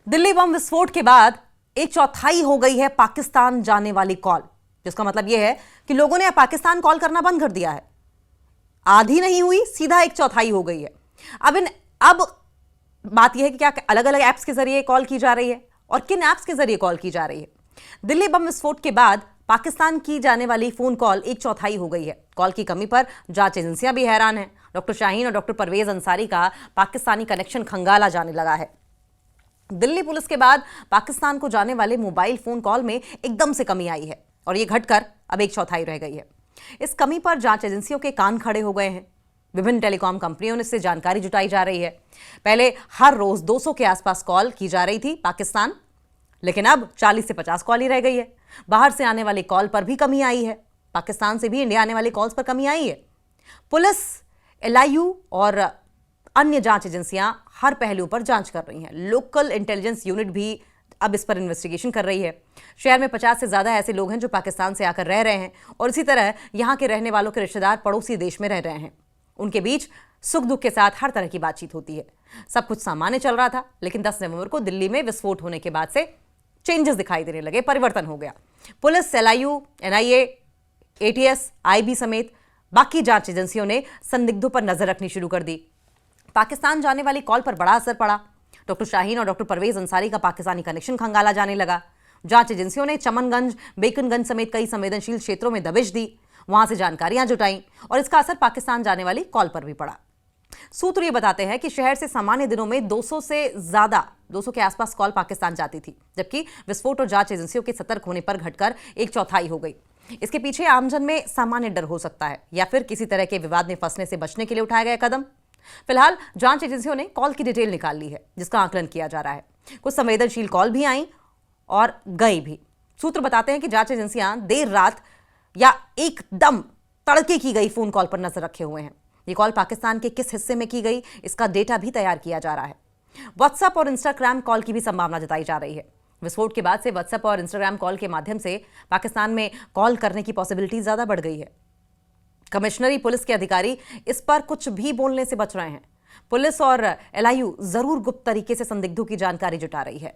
दिल्ली बम विस्फोट के बाद एक चौथाई हो गई है पाकिस्तान जाने वाली कॉल, जिसका मतलब यह है कि लोगों ने पाकिस्तान कॉल करना बंद कर दिया है। आधी नहीं हुई, सीधा एक चौथाई हो गई है। अब बात यह है कि क्या अलग अलग ऐप्स के जरिए कॉल की जा रही है और किन ऐप्स के जरिए कॉल की जा रही है। दिल्ली बम विस्फोट के बाद पाकिस्तान की जाने वाली फोन कॉल एक चौथाई हो गई है। कॉल की कमी पर जांच एजेंसियां भी हैरान हैं। डॉक्टर शाहीन और डॉक्टर परवेज अंसारी का पाकिस्तानी कनेक्शन खंगाला जाने लगा है। दिल्ली पुलिस के बाद पाकिस्तान को जाने वाले मोबाइल फोन कॉल में एकदम से कमी आई है और यह घटकर अब एक चौथाई रह गई है। इस कमी पर जांच एजेंसियों के कान खड़े हो गए हैं। विभिन्न टेलीकॉम कंपनियों से जानकारी जुटाई जा रही है। पहले हर रोज 200 के आसपास कॉल की जा रही थी पाकिस्तान, लेकिन अब 40 से 50 कॉल ही रह गई है। बाहर से आने वाली कॉल पर भी कमी आई है। पाकिस्तान से भी इंडिया आने वाली कॉल्स पर कमी आई है। पुलिस, LIU और अन्य जांच एजेंसियां हर पहलू पर जांच कर रही हैं। लोकल इंटेलिजेंस यूनिट भी अब इस पर इन्वेस्टिगेशन कर रही है। शहर में 50 से ज्यादा ऐसे लोग हैं जो पाकिस्तान से आकर रह रहे हैं और इसी तरह यहां के रहने वालों के रिश्तेदार पड़ोसी देश में रह रहे हैं। उनके बीच सुख दुख के साथ हर तरह की बातचीत होती है। सब कुछ सामान्य चल रहा था, लेकिन 10 नवंबर को दिल्ली में विस्फोट होने के बाद से चेंजेस दिखाई देने लगे, परिवर्तन हो गया। Police, LIU, NIA, ATS, IB समेत बाकी जांच एजेंसियों ने संदिग्धों पर नजर रखनी शुरू कर दी। पाकिस्तान जाने वाली कॉल पर बड़ा असर पड़ा। डॉक्टर शाहीन और डॉक्टर परवेज अंसारी का पाकिस्तानी कनेक्शन खंगाला जाने लगा। जांच एजेंसियों ने चमनगंज, बेकनगंज समेत कई संवेदनशील क्षेत्रों में दबिश दी, वहां से जानकारियां जुटाई और इसका असर पाकिस्तान जाने वाली कॉल पर भी पड़ा। सूत्र ये बताते हैं कि शहर से सामान्य दिनों में 200 के आसपास कॉल पाकिस्तान जाती थी, जबकि विस्फोट और जांच एजेंसियों के सतर्क होने पर घटकर एक चौथाई हो गई। इसके पीछे आमजन में सामान्य डर हो सकता है या फिर किसी तरह के विवाद में फंसने से बचने के लिए उठाया गया कदम। फिलहाल जांच एजेंसियों ने कॉल की डिटेल निकाल ली है, जिसका आकलन किया जा रहा है। कुछ संवेदनशील कॉल भी आई और गई भी। सूत्र बताते हैं कि जांच एजेंसियां देर रात या एकदम तड़के की गई फोन कॉल पर नजर रखे हुए हैं। ये कॉल पाकिस्तान के किस हिस्से में की गई, इसका डेटा भी तैयार किया जा रहा है। व्हाट्सएप और इंस्टाग्राम कॉल की भी संभावना जताई जा रही है। विस्फोट के बाद से व्हाट्सएप और इंस्टाग्राम कॉल के माध्यम से पाकिस्तान में कॉल करने की पॉसिबिलिटी ज्यादा बढ़ गई है। कमिश्नरी पुलिस के अधिकारी इस पर कुछ भी बोलने से बच रहे हैं। पुलिस और LIU जरूर गुप्त तरीके से संदिग्धों की जानकारी जुटा रही है।